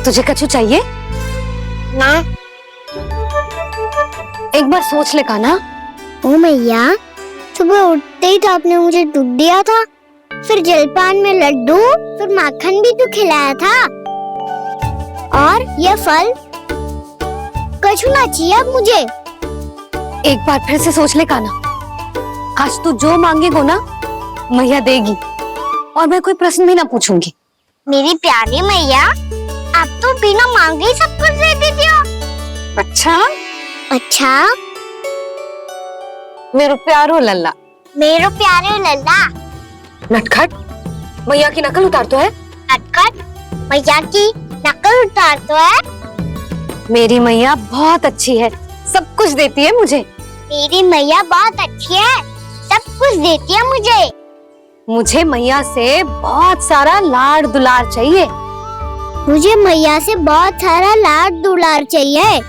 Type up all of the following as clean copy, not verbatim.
तुझे कछु चाहिए ना। एक बार सोच ले कान्हा। ओ मैया, सुबह उठते ही तो आपने मुझे दूध दिया था, फिर जलपान में लड्डू, फिर माखन भी तो खिलाया था। और ये फल कछु ना चाहिए अब मुझे। एक बार फिर से सोच ले कान्हा। आज तू जो मांगेगो ना मैया देगी, और मैं कोई प्रश्न भी ना पूछूंगी। मेरी प्यारी मैया, आप तो बिना मांगे ही सब कुछ दे देती हो। अच्छा अच्छा, मेरो प्यारो लल्ला। मेरो प्यारे लल्ला। नटखट, मैया की नकल उतार तो है। नटखट, मैया की नकल उतार तो है। मेरी मैया बहुत अच्छी है, सब कुछ देती है मुझे। मेरी मैया बहुत अच्छी है, सब कुछ देती है मुझे। मुझे मैया से बहुत सारा लाड दुलार चाहिए। मुझे मैया से बहुत सारा लाड दुलार चाहिए।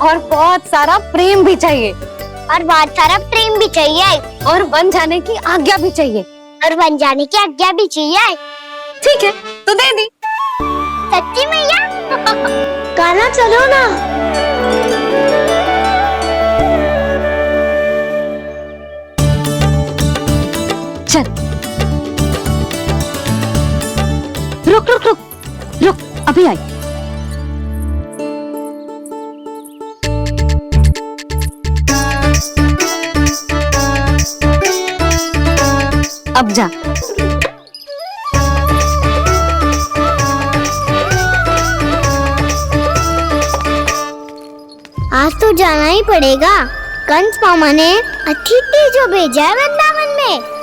और बहुत सारा प्रेम भी चाहिए। और बहुत सारा प्रेम भी चाहिए। और बन जाने की आज्ञा भी चाहिए। और बन जाने की आज्ञा भी चाहिए। ठीक है, तो दे दी। सच्ची मैया? कान्हा चलो ना। चल, रुक रुक रुक रुक, अभी आई। अब जा। आज तो जाना ही पड़ेगा। कंस मामा ने अतिथि जो भेजा है वृंदावन में।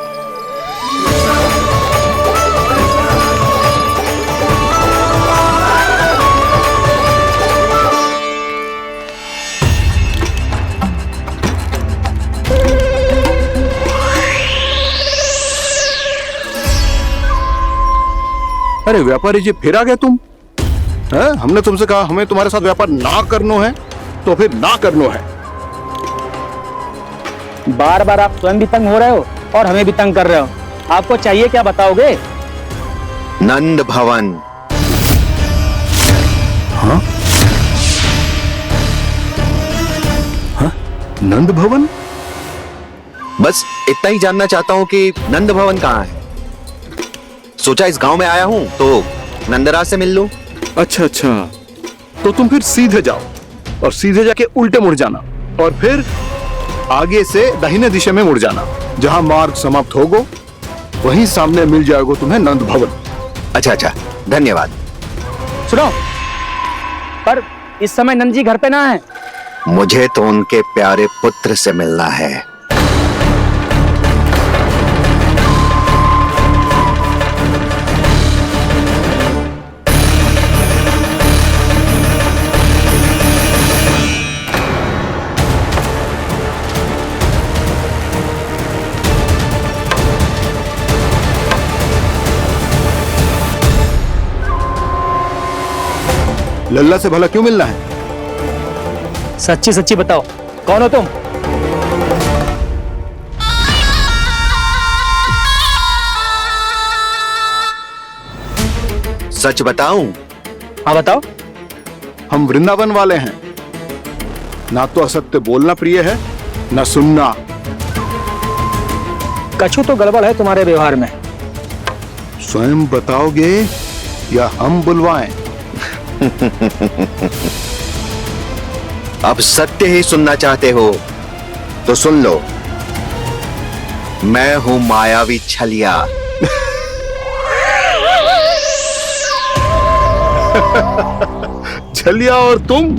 अरे व्यापारी जी, फिर आ गए तुम? है? हमने तुमसे कहा हमें तुम्हारे साथ व्यापार ना करनो है, तो फिर ना करनो है। बार बार आप स्वयं भी तंग हो रहे हो और हमें भी तंग कर रहे हो। आपको चाहिए क्या बताओगे? नंद भवन। हाँ? हाँ? नंद भवन? बस इतना ही जानना चाहता हूँ कि नंद भवन कहाँ है। सोचा इस गांव में आया हूँ तो नंदराज से मिल लूं। अच्छा अच्छा, तो तुम फिर सीधे जाओ और सीधे जाके उल्टे मुड़ जाना, और फिर आगे से दाहिने दिशा में मुड़ जाना। जहां मार्ग समाप्त होगो वहीं सामने मिल जाएगा तुम्हें नंद भवन। अच्छा अच्छा, धन्यवाद। सुनो, पर इस समय नंद जी घर पे ना है। मुझे तो उनके प्यारे पुत्र से मिलना है। लल्ला से भला क्यों मिलना है? सच्ची सच्ची बताओ, कौन हो तुम? सच बताऊं? हाँ बताओ। हम वृंदावन वाले हैं। ना तो असत्य बोलना प्रिय है, ना सुनना। कछु तो गड़बड़ है तुम्हारे व्यवहार में। स्वयं बताओगे या हम बुलवाएं? अब सत्य ही सुनना चाहते हो तो सुन लो। मैं हूं मायावी छलिया। छलिया और तुम?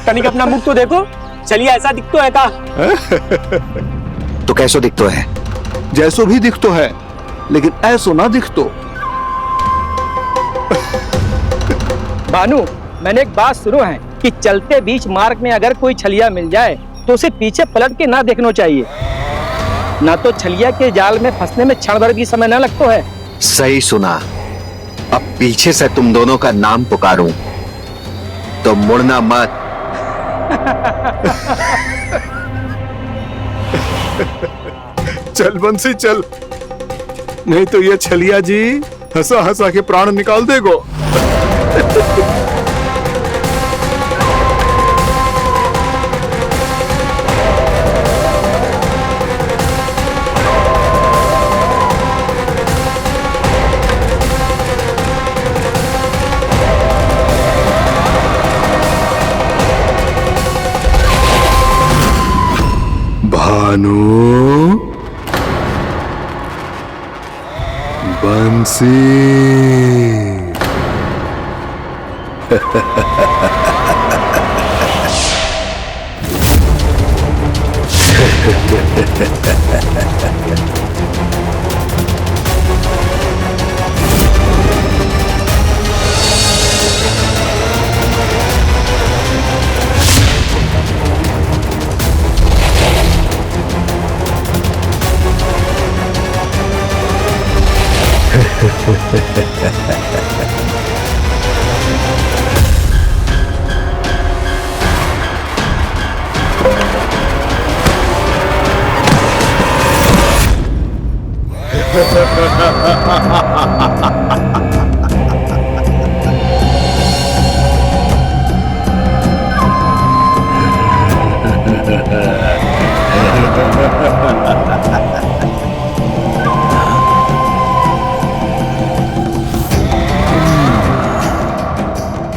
तनिक अपना मुख तो देखो, चलिए ऐसा दिख तो है का? तो कैसो दिखतो है? जैसो भी दिख तो है, लेकिन ऐसो ना दिख तो। भानु, मैंने एक बात सुनो है कि चलते बीच मार्ग में अगर कोई छलिया मिल जाए तो उसे पीछे पलट के ना देखना चाहिए, ना तो छलिया के जाल में फंसने में क्षण भर भी समय ना लगता है। सही सुना। अब पीछे से तुम दोनों का नाम पुकारूं तो मुड़ना मत। चल बंसी चल, नहीं तो ये छलिया जी हंसा हंसा के प्राण निकाल देगो। भानु, बंसी।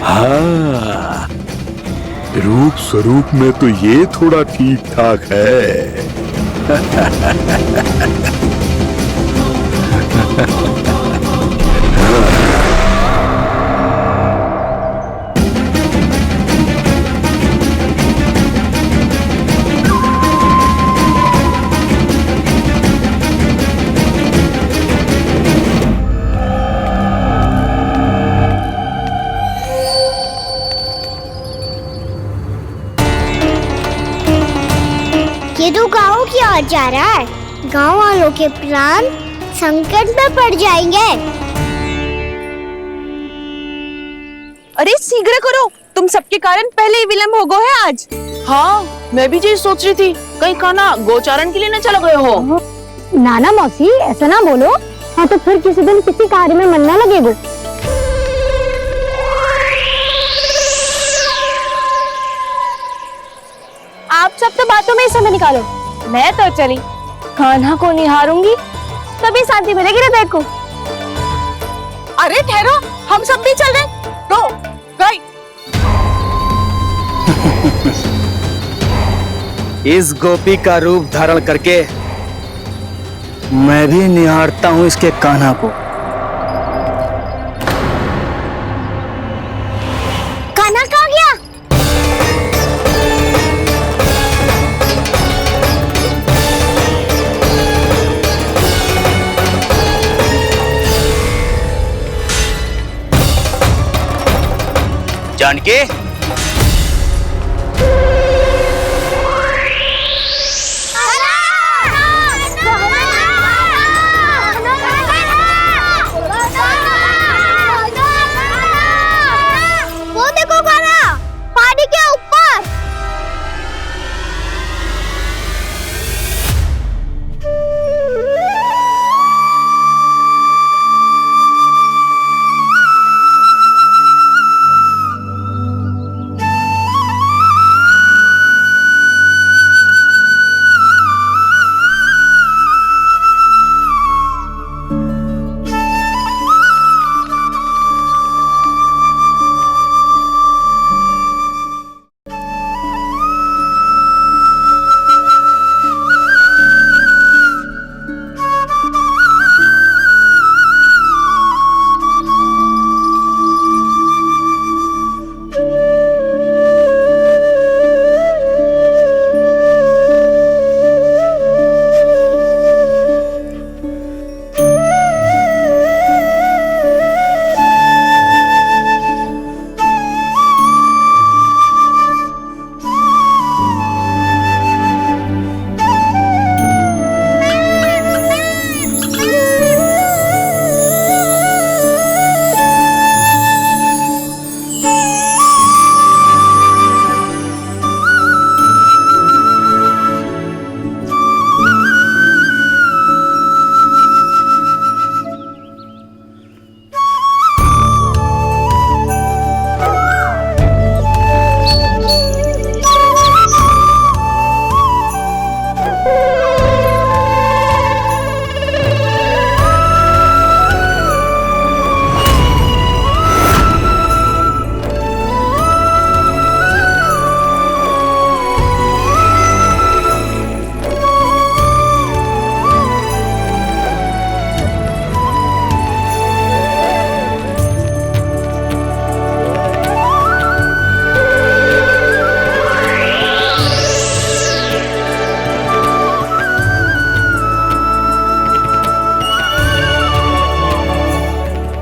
हाँ, रूप स्वरूप में तो ये थोड़ा ठीक ठाक है। ये तो गाँव की ओर जा रहा है। गाँव वालों के प्राण संकट में पड़ जाएंगे। अरे शीघ्र करो, तुम सबके कारण पहले ही विलंब हो गया है आज। हाँ, मैं भी यही सोच रही थी, कहीं खाना गोचारण के लिए न चला गए हो। नाना मौसी ऐसा ना बोलो। हाँ तो फिर किसी दिन किसी कार्य में मन ना लगेगा। आप सब तो बातों में ही समय निकालो। मैं तो चली कान्हा को निहारूंगी, तभी शांति मिलेगी हृदय को। अरे ठहरो, हम सब भी चल रहे। रो गई। इस गोपी का रूप धारण करके मैं भी निहारता हूँ इसके कान्हा को। कान्हा कहाँ गया? जानकी, वो देखो कान्हा, पहाड़ी के ऊपर।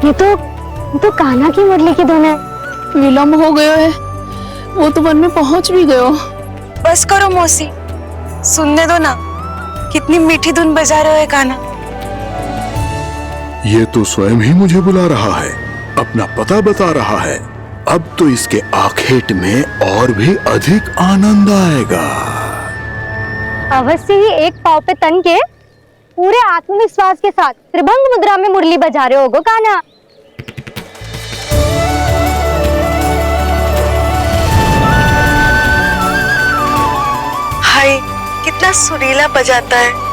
ये तो कान्हा की मुरली की धुन है। विलम्ब हो गयो है, वो तो वन में पहुंच भी गयो। बस करो मौसी, सुनने दो ना, कितनी मीठी धुन बजा रहे हो कान्हा। ये तो स्वयं ही मुझे बुला रहा है, अपना पता बता रहा है। अब तो इसके आखेट में और भी अधिक आनंद आएगा। अवश्य ही एक पाव पे तन के पूरे आत्मविश्वास के साथ त्रिभंग मुद्रा में मुरली बजा रहे होगो कान्हा। हाय, कितना सुरीला बजाता है।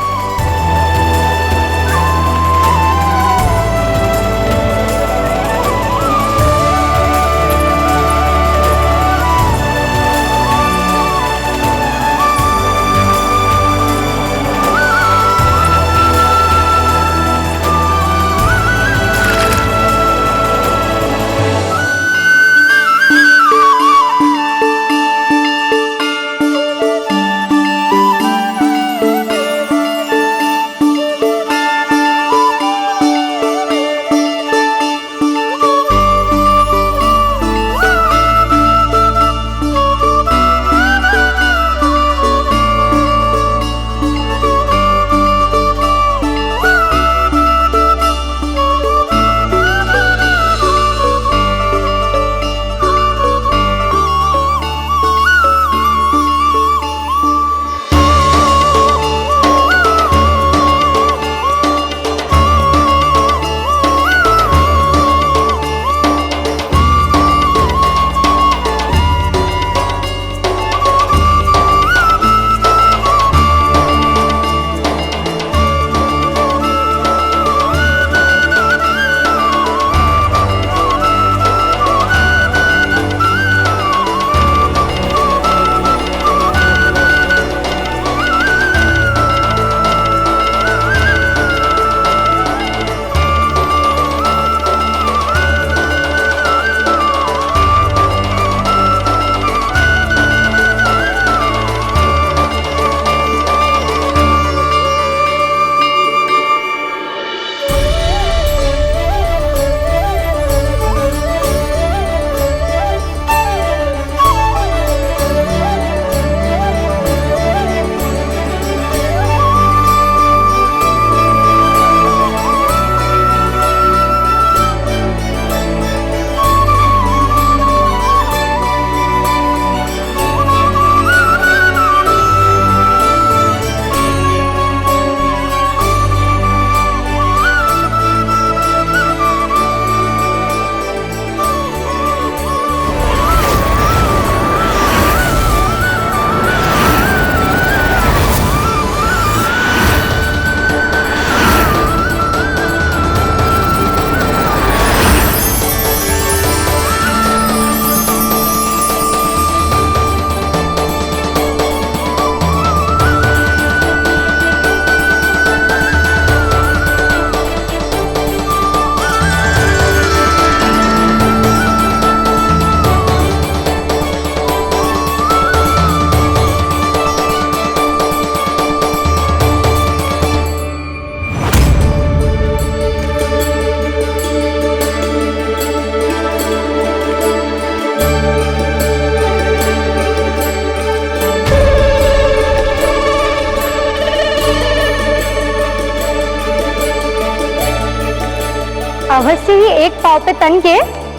अवश्य ही एक पाव पे तन के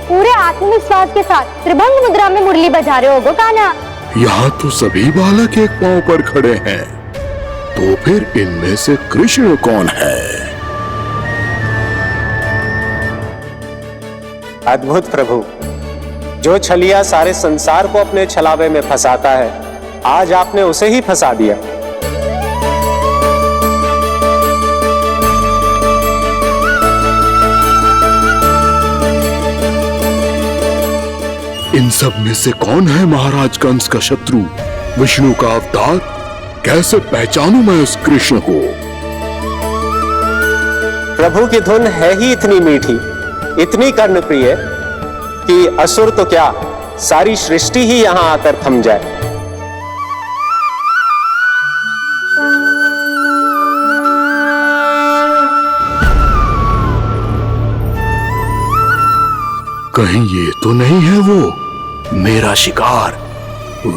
पूरे आत्मविश्वास के साथ त्रिभंग मुद्रा में मुरली बजा रहे होगो कान्हा। यहाँ तो सभी बालक एक पांव पर खड़े हैं, तो फिर इनमें से कृष्ण कौन है? अद्भुत प्रभु, जो छलिया सारे संसार को अपने छलावे में फंसाता है, आज आपने उसे ही फंसा दिया। इन सब में से कौन है महाराज कंस का शत्रु, विष्णु का अवतार? कैसे पहचानूं मैं उस कृष्ण को? प्रभु की धुन है ही इतनी मीठी, इतनी कर्णप्रिय कि असुर तो क्या, सारी सृष्टि ही यहां आकर थम जाए। कहीं ये तो नहीं है वो मेरा शिकार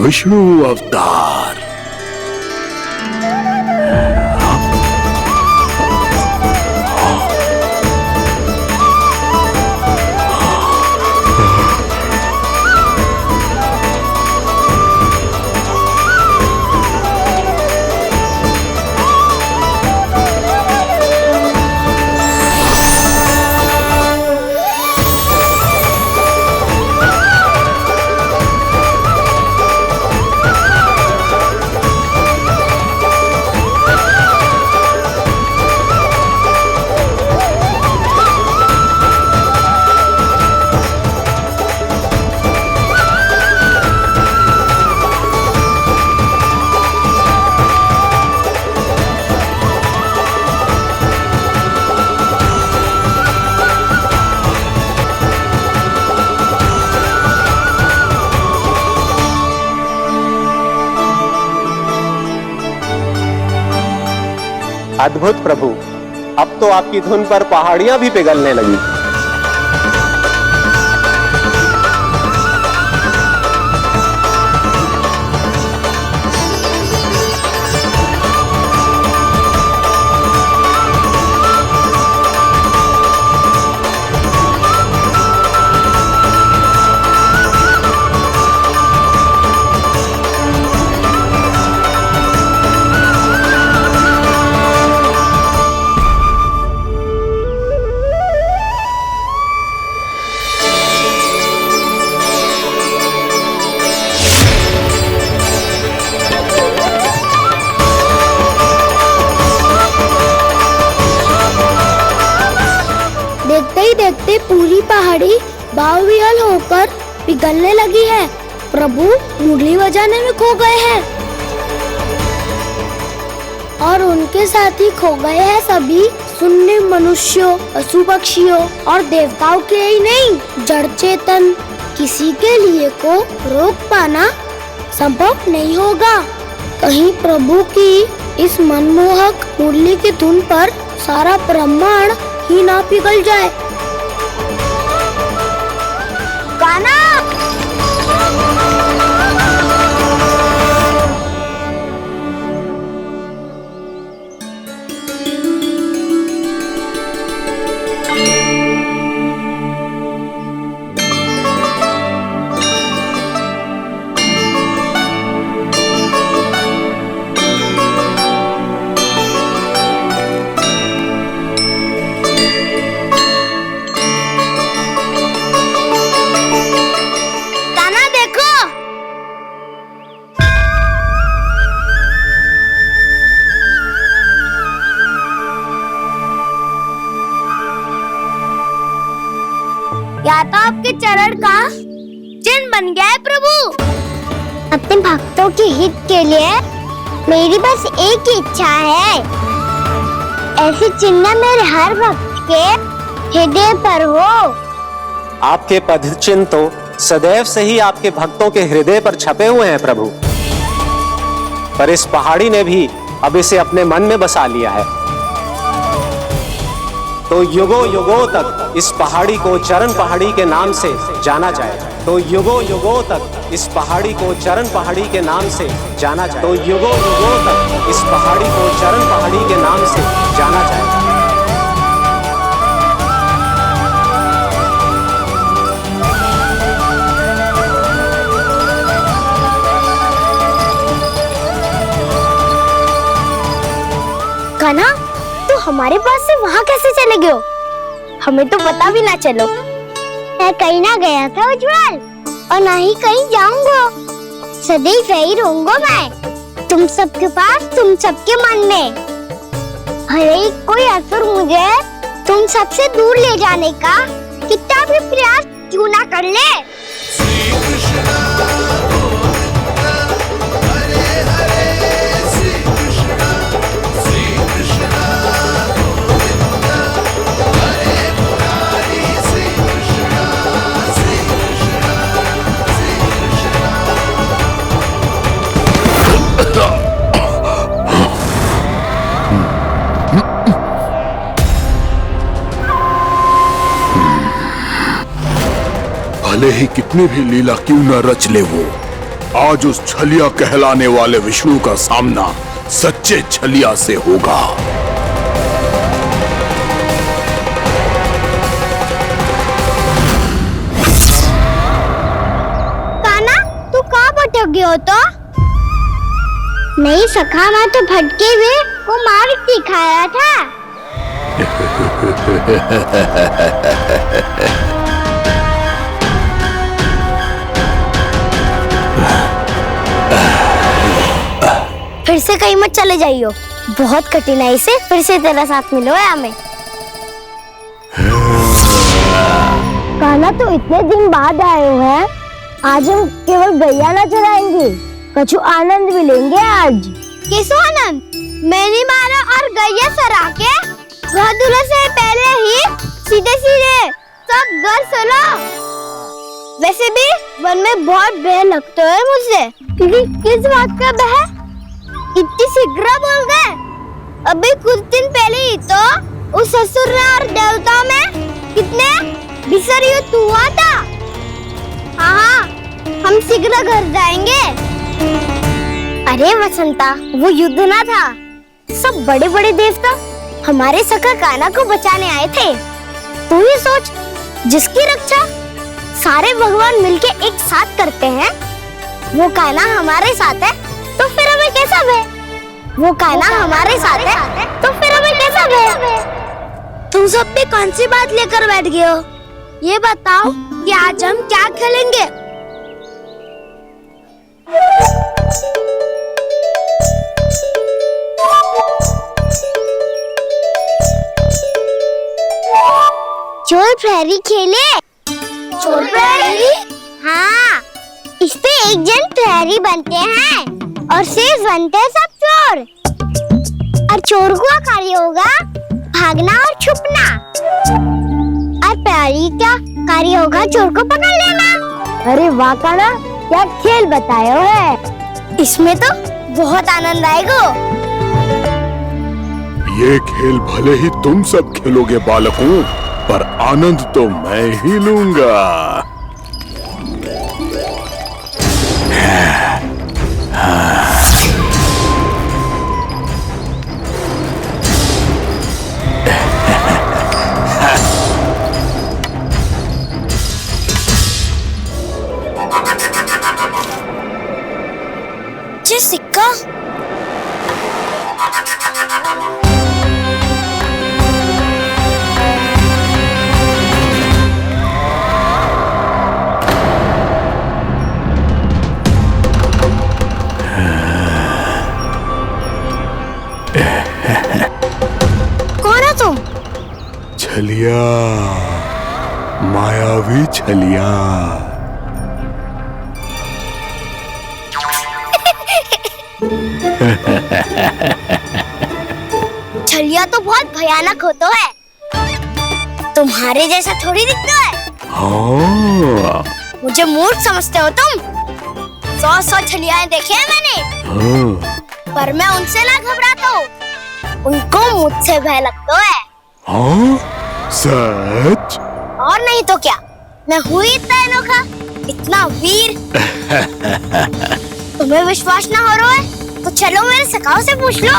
विष्णु अवतार? अद्भुत प्रभु, अब तो आपकी धुन पर पहाड़ियां भी पिघलने लगी। देखते ही देखते पूरी पहाड़ी बाहुविहल होकर पिघलने लगी है। प्रभु मुरली बजाने में खो गए हैं और उनके साथ ही खो गए हैं सभी सुनने मनुष्यों, पशु पक्षियों और देवताओं के ही नहीं, जड़ चेतन किसी के लिए को रोक पाना संभव नहीं होगा। कहीं प्रभु की इस मनमोहक मुरली की धुन पर सारा ब्रह्मांड ही ना पिघल जाए। गाना या तो आपके चरण का चिन्ह बन गया है प्रभु। अपने भक्तों के हित के लिए मेरी बस एक ही इच्छा है, ऐसे चिन्ह मेरे हर भक्त के हृदय पर हो। आपके पद चिन्ह तो सदैव से ही आपके भक्तों के हृदय पर छपे हुए हैं प्रभु, पर इस पहाड़ी ने भी अब इसे अपने मन में बसा लिया है। तो युगों युगों तक इस पहाड़ी को चरण पहाड़ी के नाम से जाना जाएगा। तो युगों युगों तक इस पहाड़ी को चरण पहाड़ी के नाम से जाना जाएगा। तो युगों युगों तक इस पहाड़ी को चरण पहाड़ी के नाम से जाना जाएगा। कान्हा, तो हमारे पास से वहाँ कैसे चले गए हो? हमें तो पता भी ना चलो। मैं कहीं ना गया था उज्जवल, और ना ही कहीं जाऊंगा। सदैव यही रहूंगा मैं, तुम सबके पास, तुम सबके मन में। हर एक कोई असुर मुझे तुम सबसे दूर ले जाने का कितना भी प्रयास क्यों ना कर ले। भले ही कितनी भी लीला क्यों न रच ले वो, आज उस छलिया कहलाने वाले विष्णु का सामना सच्चे छलिया से होगा। काना, तू कहाँ भटक गया हो तो? नहीं सखा, मैं तो भटके हुए वो मार्ग दिखाया था। फिर से कहीं मत चले जाइयो, बहुत कठिनाई से फिर से तेरा साथ मिलो है हमें। काना, तो इतने दिन बाद आए हो हैं, आज हम केवल गैया ना चलाएंगे, कछु आनंद भी लेंगे आज। किसो आनंद? मैंने मारा और गैया सरा के घर दूल्हे से पहले ही सीधे सीधे सब घर चलो। वैसे भी वन में बहुत भय लगता है मुझे। क्योंकि किस बात का भय? इतनी शीघ्र बोल गए। अभी कुछ दिन पहले ही तो उस ससुर और देवता में कितने भीषण युद्ध हुआ था। हाँ, हम शीघ्र घर जाएंगे। अरे वसंता, वो युद्ध ना था, सब बड़े बड़े देवता हमारे सखा काना को बचाने आए थे। तू ही सोच, जिसकी रक्षा सारे भगवान मिलके एक साथ करते हैं, वो काना हमारे साथ है, तो फिर हमें कैसा भय? वो काना हमारे साथ है, तो फिर हमें कैसा भय? तुम सब भी कौन सी बात लेकर बैठ गए हो? ये बताओ कि आज हम क्या खेलेंगे? चोर प्रहरी खेले? चोर प्रहरी? हाँ, इसपे एक जन प्रहरी बनते हैं और शेष बनते हैं सब चोर। और चोर का कार्य होगा भागना और छुपना, और प्रहरी का कार्य होगा चोर को पकड़ लेना। अरे वाह काना, क्या खेल बताए हो है। इसमें तो बहुत आनंद आएगा। ये खेल भले ही तुम सब खेलोगे बालकों, पर आनंद तो मैं ही लूंगा। जी सिक्का। कौन है तुम? छलिया, मायावी छलिया। छलिया तो बहुत भयानक होता है, तुम्हारे जैसा थोड़ी दिखता है। हाँ। मुझे मूर्ख समझते हो तुम? 100 छलियाएं देखे हैं मैंने। हाँ। पर मैं उनसे ना घबराता हूँ, उनको मुझसे भय लगता है। हाँ? सच? और नहीं तो क्या, मैं हूँ इतना अनोखा, इतना वीर। तुम्हें विश्वास ना हो रहा है तो चलो मेरे सखाओं से पूछ लो।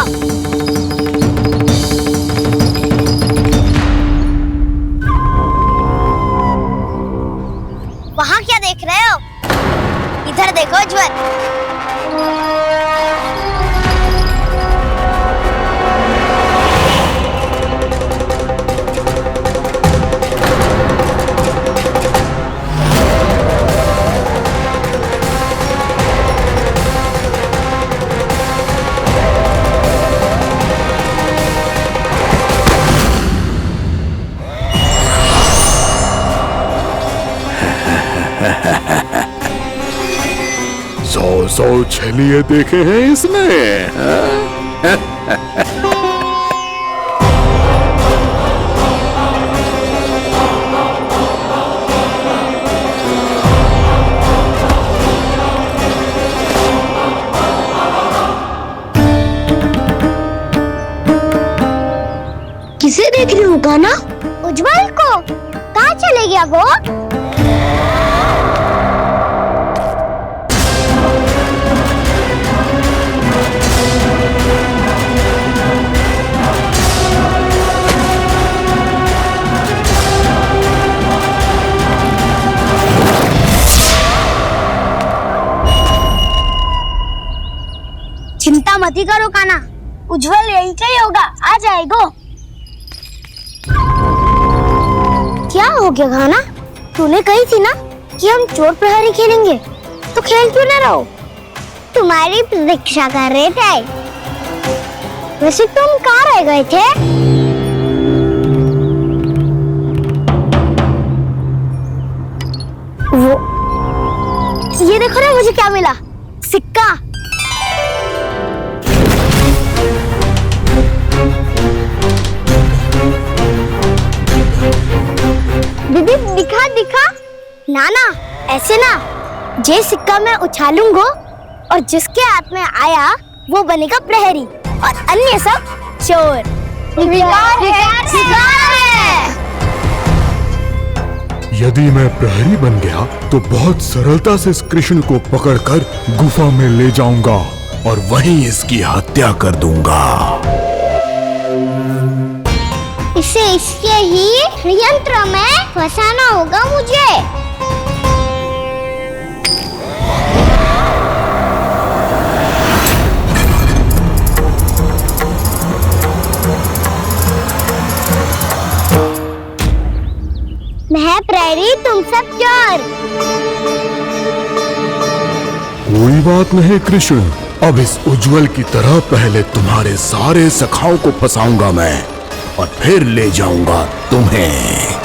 वहाँ क्या देख रहे हो? इधर देखो ज्वर। सौ छलिए देखे हैं इसने। किसे देख रही हो काना? उज्जवल को। कहाँ चले गया वो? मत ही करो काना, उज्जवल यही का ही होगा, आ जाएगा। क्या हो गया काना? तूने कही थी ना कि हम चोर प्रहरी खेलेंगे, तो खेल क्यों ना रहो? तुम्हारी प्रतीक्षा कर रहे थे। वैसे तुम कहाँ रह गए थे? वो ये देखो ना, मुझे क्या मिला, सिक्का। दीदी दिखा दिखा। ना ना, ऐसे ना, जे सिक्का मैं उछालूंगा और जिसके हाथ में आया वो बनेगा प्रहरी और अन्य सब चोर। शिकार है। यदि मैं प्रहरी बन गया तो बहुत सरलता से इस कृष्ण को पकड़कर गुफा में ले जाऊंगा और वहीं इसकी हत्या कर दूंगा। इसे इसके ही यंत्र में फंसाना होगा मुझे। मैं प्रहरी, तुम सब चोर। कोई बात नहीं कृष्ण, अब इस उज्जवल की तरह पहले तुम्हारे सारे सखाओं को फंसाऊंगा मैं और फिर ले जाऊंगा तुम्हें।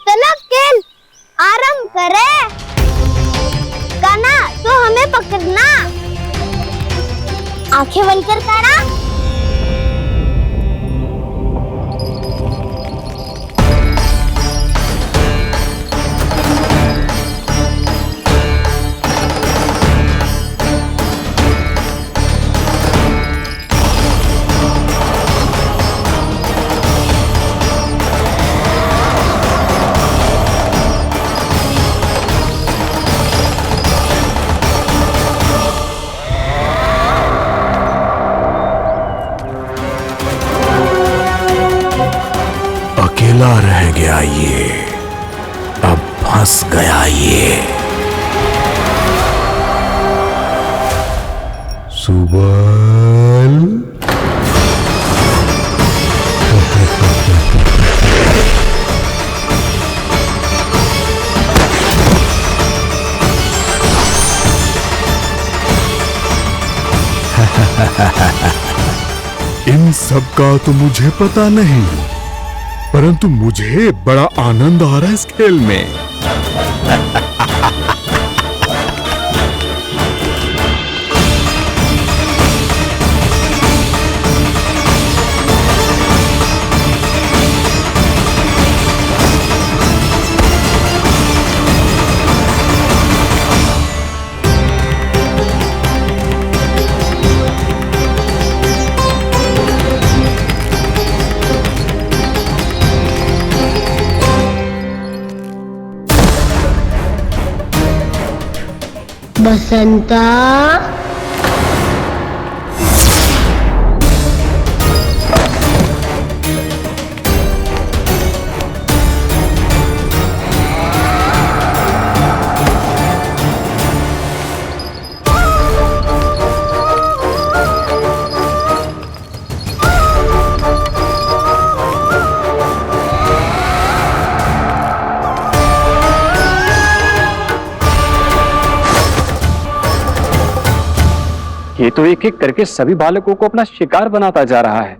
चलो खेल आरंभ करें। काना तो हमें पकड़ना, आंखें बंद कर काना। अकेला रह गया ये, अब फंस गया ये। सुबल इन सब का तो मुझे पता नहीं, परंतु मुझे बड़ा आनंद आ रहा है इस खेल में। बसंता, ये तो एक एक करके सभी बालकों को अपना शिकार बनाता जा रहा है।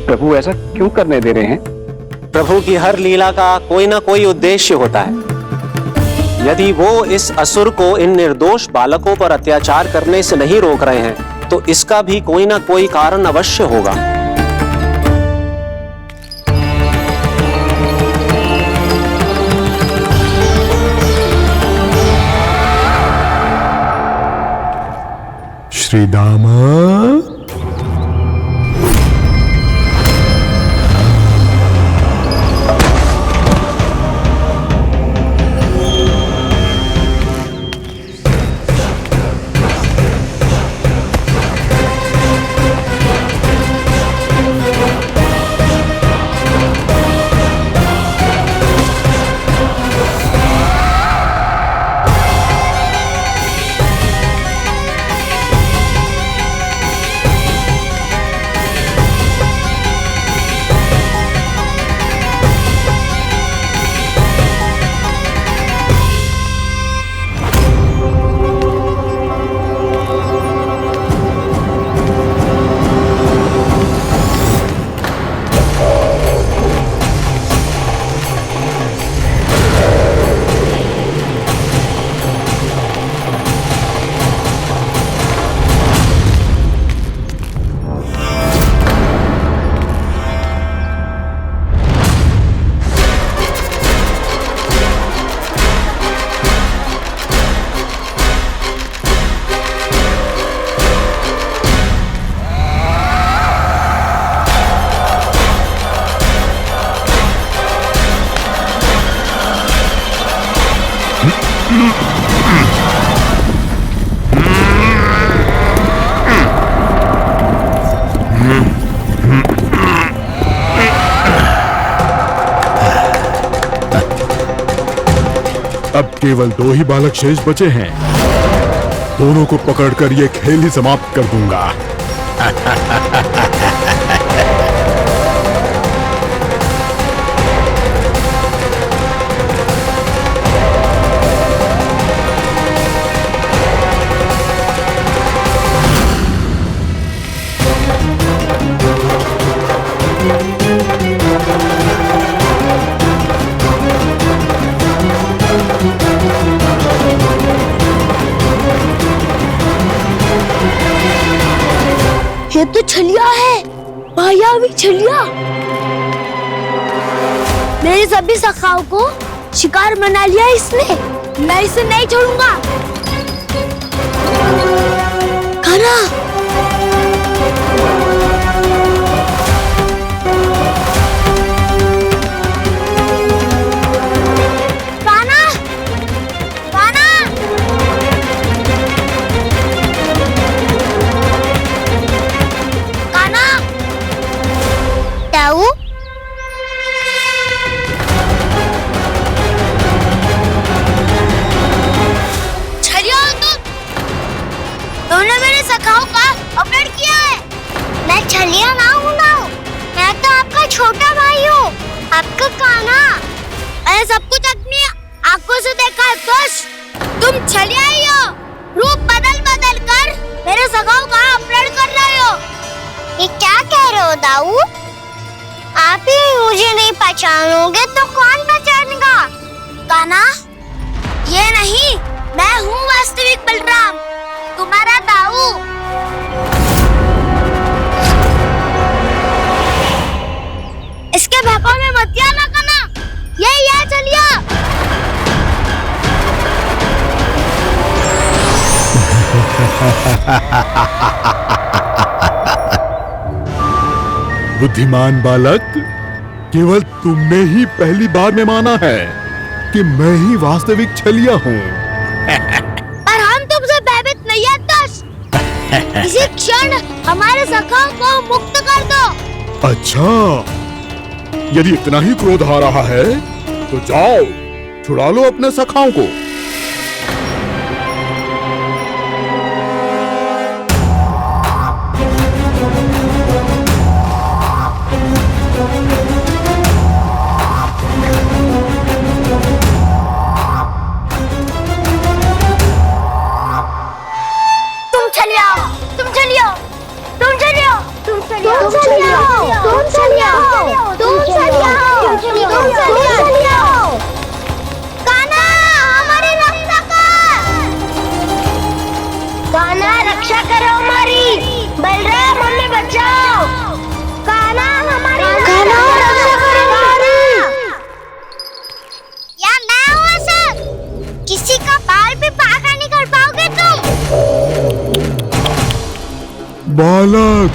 प्रभु ऐसा क्यों करने दे रहे हैं? प्रभु की हर लीला का कोई ना कोई उद्देश्य होता है। यदि वो इस असुर को इन निर्दोष बालकों पर अत्याचार करने से नहीं रोक रहे हैं, तो इसका भी कोई ना कोई कारण अवश्य होगा। श्री दामा, केवल 2 ही बालक शेष बचे हैं। दोनों को पकड़कर ये खेल ही समाप्त कर दूंगा। ये तो छलिया है, मायावी छलिया। मेरे सभी सखाओं को शिकार बना लिया इसने। मैं इसे नहीं छोड़ूंगा। कान्हा, कान्हा, कान्हा। कान्हा, ताऊ, छलिया तुमने मेरे सखाओं का अपहरण किया है। मैं छलिया ना हूँ मैं तो आपका छोटा भाई हूँ, आपका कान्हा। मैंने सब कुछ अपनी आंखों से देखा है। बस तुम छलिया ही हो। रूप बदल बदल कर मेरे सखाओं का अपहरण कर रहे हो। ये क्या कह रहे हो दाऊ? आप ही मुझे नहीं पहचानोगे तो कौन पहचानेगा? कान्हा, ये नहीं, मैं हूँ वास्तविक बलराम, तुम्हारा दाऊ। इसके भौकाल में मत आना कान्हा, ये चलिए। बुद्धिमान बालक, केवल तुमने ही पहली बार में माना है कि मैं ही वास्तविक छलिया हूँ। पर हम तुमसे भयभीत नहीं है दस। इसी क्षण हमारे सखाओं को मुक्त कर दो। अच्छा, यदि इतना ही क्रोध आ रहा है तो जाओ, छुड़ा लो अपने सखाओं को। रक्षा करो हमारी। बलराम, हमें बचाओ। कान्हा, हमारी रक्षा करो हमारी। या मैं हूँ ऐसा? किसी का बाल भी बांका नहीं कर पाओगे तुम। बालक,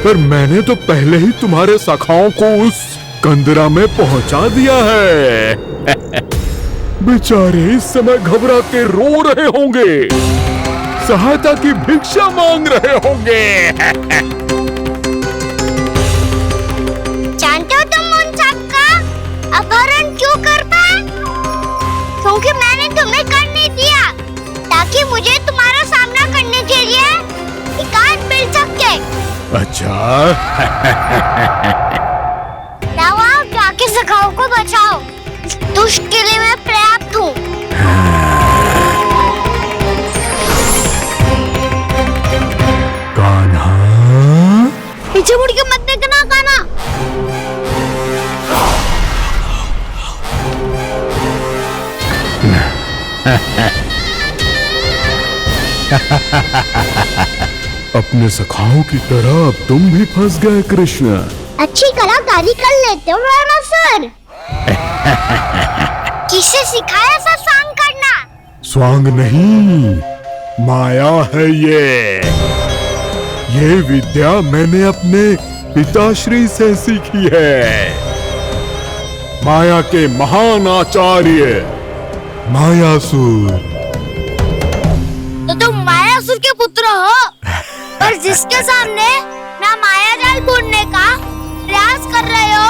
पर मैंने तो पहले ही तुम्हारे सखाओं को उस कंदरा में पहुंचा दिया है। बेचारे इस समय घबरा के रो रहे होंगे, सहायता की भिक्षा मांग रहे होंगे। जानते हो तुम उन सबका अपहरण क्यों कर पाए? क्योंकि मैंने तुम्हें कर नहीं दिया, ताकि मुझे तुम्हारा सामना करने के लिए एकांत मिल सके। अच्छा। जाओ, जाके सखाओं को बचाओ। इस दुष्ट के लिए मैं पर्याप्त हूँ। कान्हा, पीछे मुड़ के मत देखना कान्हा। अपने सखाओं की तरह अब तुम भी फंस गए कृष्ण। अच्छी कलाकारी कर लेते हो राणा सर। किसे सिखाया ऐसा स्वांग करना? स्वांग नहीं, माया है ये विद्या मैंने अपने पिताश्री से सीखी है। माया के महान आचार्य मायासुर। तो तुम मायासुर के पुत्र हो, पर जिसके सामने ना माया जाल बुनने का प्रयास कर रहे हो